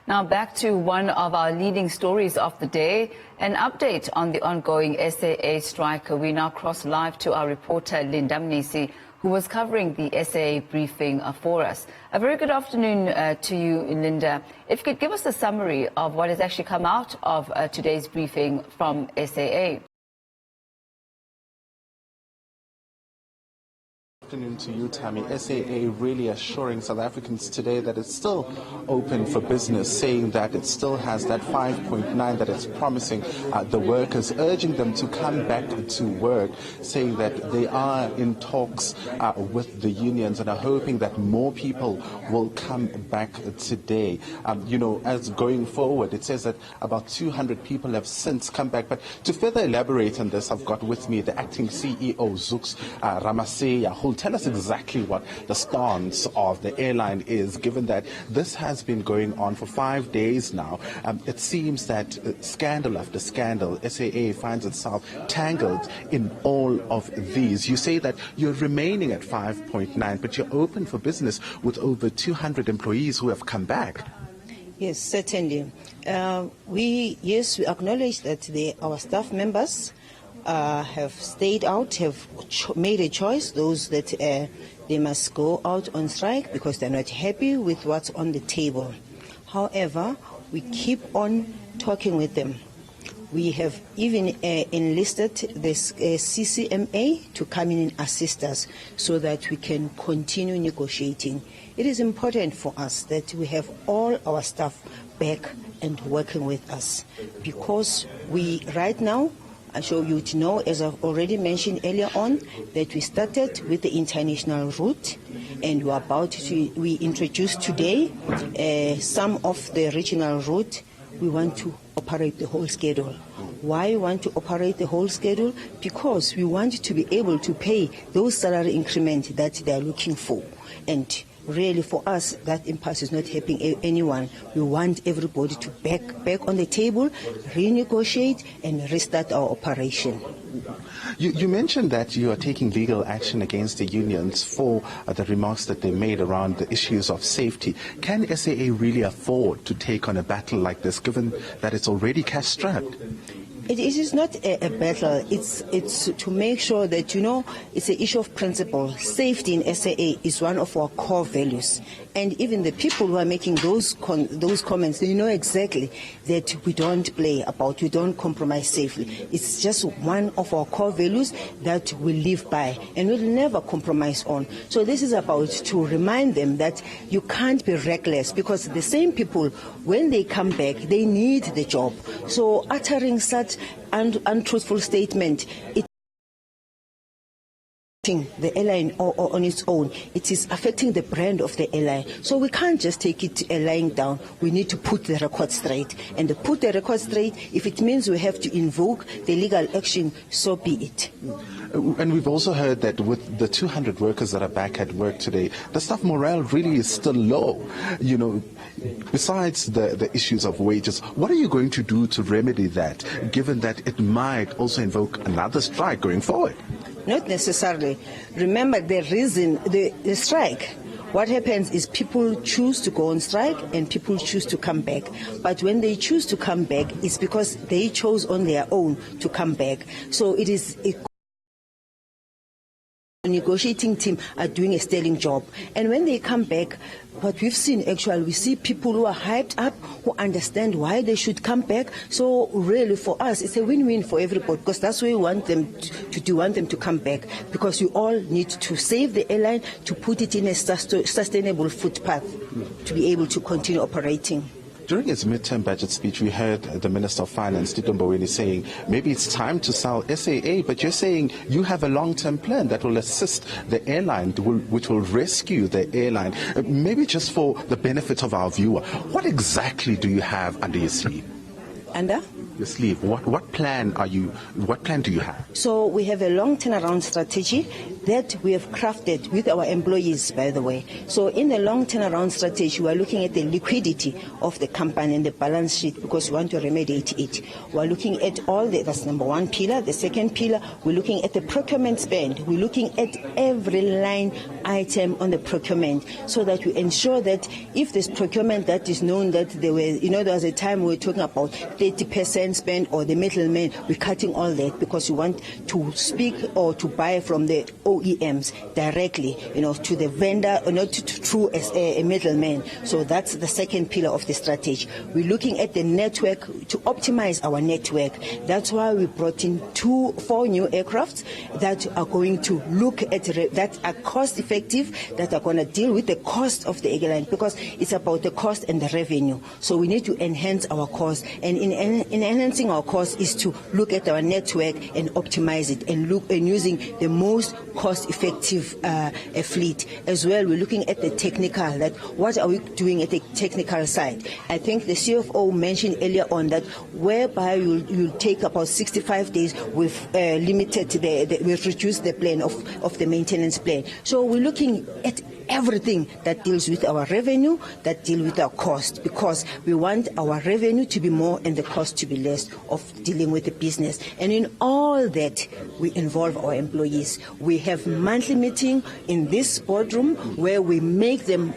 Now back to one of our leading stories of the day, an update on the ongoing SAA strike. We now cross live to our reporter Linda Mnisi, who was covering the SAA briefing for us. A very good afternoon to you, Linda. If you could give us a summary of what has actually come out of today's briefing from SAA. Afternoon to you, Tammy. SAA really assuring South Africans today that it's still open for business, saying that it still has that 5.9 that it's promising the workers, urging them to come back to work, saying that they are in talks with the unions and are hoping that more people will come back today. As going forward, it says that about 200 people have since come back. But to further elaborate on this, I've got with me the acting CEO, Zux Ramaseya, who'll tell us exactly what the stance of the airline is, given that this has been going on for 5 days now. It seems that scandal after scandal, SAA finds itself tangled in all of these. You say that you're remaining at 5.9, but you're open for business with over 200 employees who have come back. Yes, certainly. We acknowledge that our staff members have stayed out, have made a choice, those that they must go out on strike because they're not happy with what's on the table. However, we keep on talking with them. We have even enlisted this CCMA to come in and assist us so that we can continue negotiating. It is important for us that we have all our staff back and working with us because right now, I'm sure you know, as I've already mentioned earlier on, that we started with the international route and we introduced today some of the regional route. We want to operate the whole schedule. Why we want to operate the whole schedule? Because we want to be able to pay those salary increments that they are looking for. And really, for us, that impasse is not helping anyone. We want everybody to back on the table, renegotiate, and restart our operation. You mentioned that you are taking legal action against the unions for the remarks that they made around the issues of safety. Can SAA really afford to take on a battle like this, given that it's already cash-strapped? It is not a battle. It's to make sure that, it's an issue of principle. Safety in SAA is one of our core values. And even the people who are making those comments, they know exactly that we don't play about, we don't compromise safely. It's just one of our core values that we live by and we'll never compromise on. So this is about to remind them that you can't be reckless because the same people, when they come back, they need the job. So uttering such untruthful statement, the airline on its own, it is affecting the brand of the airline. So we can't just take it lying down. We need to put the record straight. And to put the record straight, if it means we have to invoke the legal action, so be it. And we've also heard that with the 200 workers that are back at work today, the staff morale really is still low. Besides the issues of wages, what are you going to do to remedy that, given that it might also invoke another strike going forward? Not necessarily. Remember the reason, the strike. What happens is people choose to go on strike and people choose to come back. But when they choose to come back, it's because they chose on their own to come back. So it is the negotiating team are doing a sterling job. And when they come back, what we've seen actually, we see people who are hyped up, who understand why they should come back. So really for us, it's a win-win for everybody because that's what we want them to do, want them to come back because we all need to save the airline, to put it in a sustainable footpath to be able to continue operating. During his midterm budget speech, we heard the Minister of Finance, Tito Mboweni, saying maybe it's time to sell SAA, but you're saying you have a long-term plan that will assist the airline, which will rescue the airline. Maybe just for the benefit of our viewer, what exactly do you have under your sleeve? Under? Your sleeve. What plan do you have? So we have a long turnaround strategy that we have crafted with our employees, by the way. So in the long turnaround strategy, we are looking at the liquidity of the company and the balance sheet because we want to remediate it. We are looking at that's number one pillar. The second pillar, we're looking at the procurement spend. We're looking at every line item on the procurement so that we ensure that if there's procurement that is known that there was a time we were talking about 30% spend or the middleman, we're cutting all that because we want to speak or to buy from the OEMs directly, to the vendor, not through as a middleman. So that's the second pillar of the strategy. We're looking at the network to optimize our network. That's why we brought in 4 new aircrafts that are going to look at that are cost effective, that are going to deal with the cost of the airline because it's about the cost and the revenue. So we need to enhance our cost, and in enhancing our cost is to look at our network and optimize it and look and using the most cost-effective fleet. As well, we're looking at the technical, that what are we doing at the technical side. I think the CFO mentioned earlier on that whereby you'll take about 65 days, we've limited we've reduced the plan of the maintenance plan. So we're looking at everything that deals with our revenue, that deal with our cost, because we want our revenue to be more and the cost to be less of dealing with the business. And in all that, we involve our employees. We have monthly meeting in this boardroom where we make them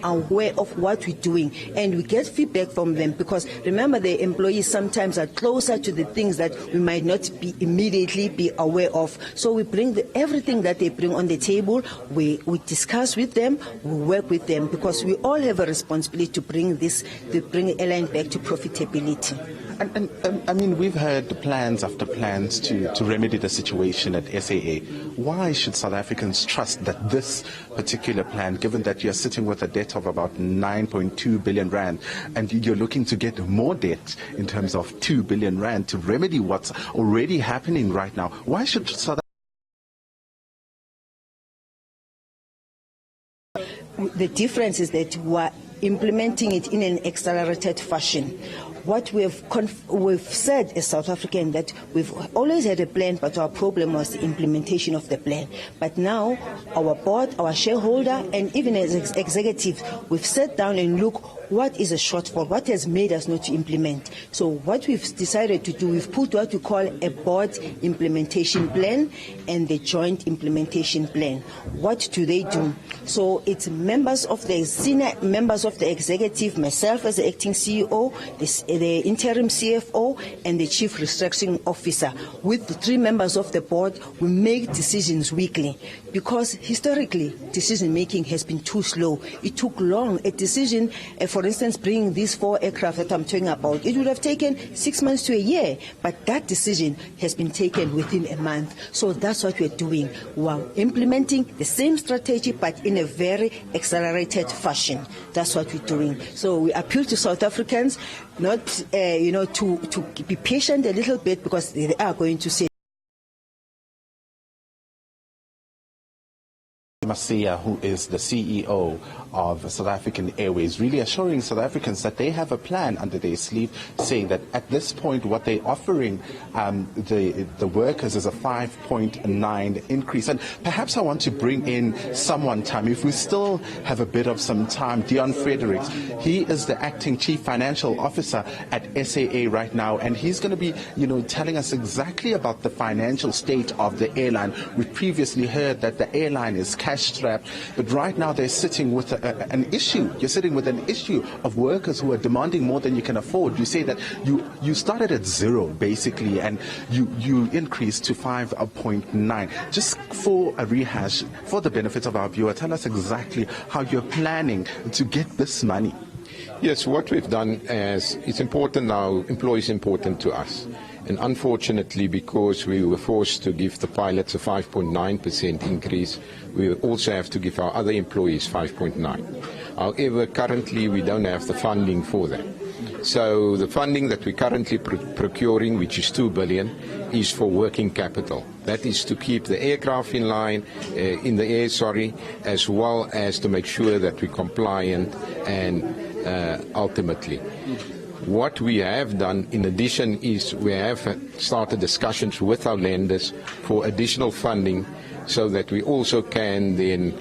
aware of what we're doing, and we get feedback from them because remember, the employees sometimes are closer to the things that we might not immediately be aware of. So we bring everything that they bring on the table. We discuss with them, we work with them because we all have a responsibility to bring the airline back to profitability. And I mean, we've heard plans after plans to remedy the situation at SAA. Why should South Africans trust that this particular plan, given that you're sitting with a debt of about 9.2 billion rand and you're looking to get more debt in terms of 2 billion rand to remedy what's already happening right now? Why should South The difference is that we're implementing it in an accelerated fashion. What we've said as South African that we've always had a plan, but our problem was the implementation of the plan. But now our board, our shareholder, and even as executives, we've sat down and looked what is a shortfall, what has made us not to implement. So what we've decided to do, we've put what we call a board implementation plan and the joint implementation plan. What do they do? So it's members of the senior members of the executive, myself as the acting CEO, the interim CFO, and the chief restructuring officer. With the 3 members of the board, we make decisions weekly because historically decision making has been too slow. It took long. A decision, for instance, bringing these 4 aircraft that I'm talking about, it would have taken 6 months to a year, but that decision has been taken within a month. So that's what we're doing. We're implementing the same strategy, but in a very accelerated fashion. That's what we're doing. So we appeal to South Africans not, to be patient a little bit because they are going to say. Masia, who is the CEO of South African Airways, really assuring South Africans that they have a plan under their sleeve, saying that at this point what they're offering the workers is a 5.9 increase. And perhaps I want to bring in someone, Tammy, if we still have a bit of some time, Dion Fredericks. He is the acting chief financial officer at SAA right now, and he's going to be, telling us exactly about the financial state of the airline. We previously heard that the airline is cash-strapped, but right now they're sitting with an issue. You're sitting with an issue of workers who are demanding more than you can afford. You say that you started at 0 basically, and you increased to 5.9. Just for a rehash, for the benefit of our viewer, tell us exactly how you're planning to get this money. Yes, what we've done is, it's important now, employees important to us. And unfortunately, because we were forced to give the pilots a 5.9% increase, we also have to give our other employees 5.9. However, currently we don't have the funding for that. So the funding that we're currently procuring, which is 2 billion, is for working capital. That is to keep the aircraft in line, as well as to make sure that we're compliant and ultimately. What we have done in addition is we have started discussions with our lenders for additional funding so that we also can then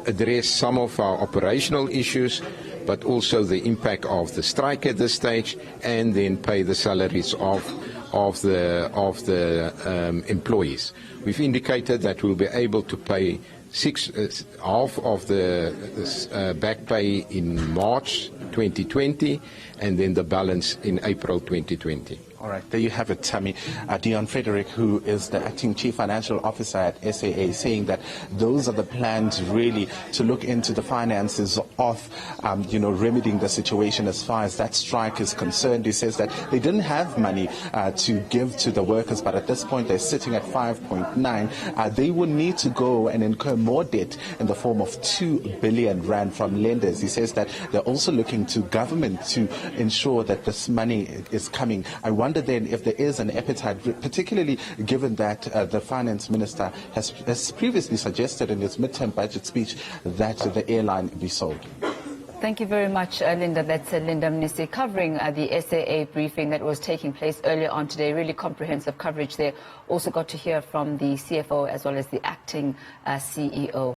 address some of our operational issues, but also the impact of the strike at this stage, and then pay the salaries of the employees. We've indicated that we'll be able to pay half of the back pay in March 2020, and then the balance in April 2020. All right, there you have it, Tammy. Dion Frederick, who is the acting chief financial officer at SAA, saying that those are the plans really to look into the finances of, remedying the situation as far as that strike is concerned. He says that they didn't have money to give to the workers, but at this point they're sitting at 5.9. They will need to go and incur more debt in the form of 2 billion rand from lenders. He says that they're also looking to government to ensure that this money is coming. I wonder then if there is an appetite, particularly given that the finance minister has previously suggested in his midterm budget speech that the airline be sold. Thank you very much, Linda. That's Linda Mnisi covering the SAA briefing that was taking place earlier on today. Really comprehensive coverage there. Also got to hear from the CFO as well as the acting CEO.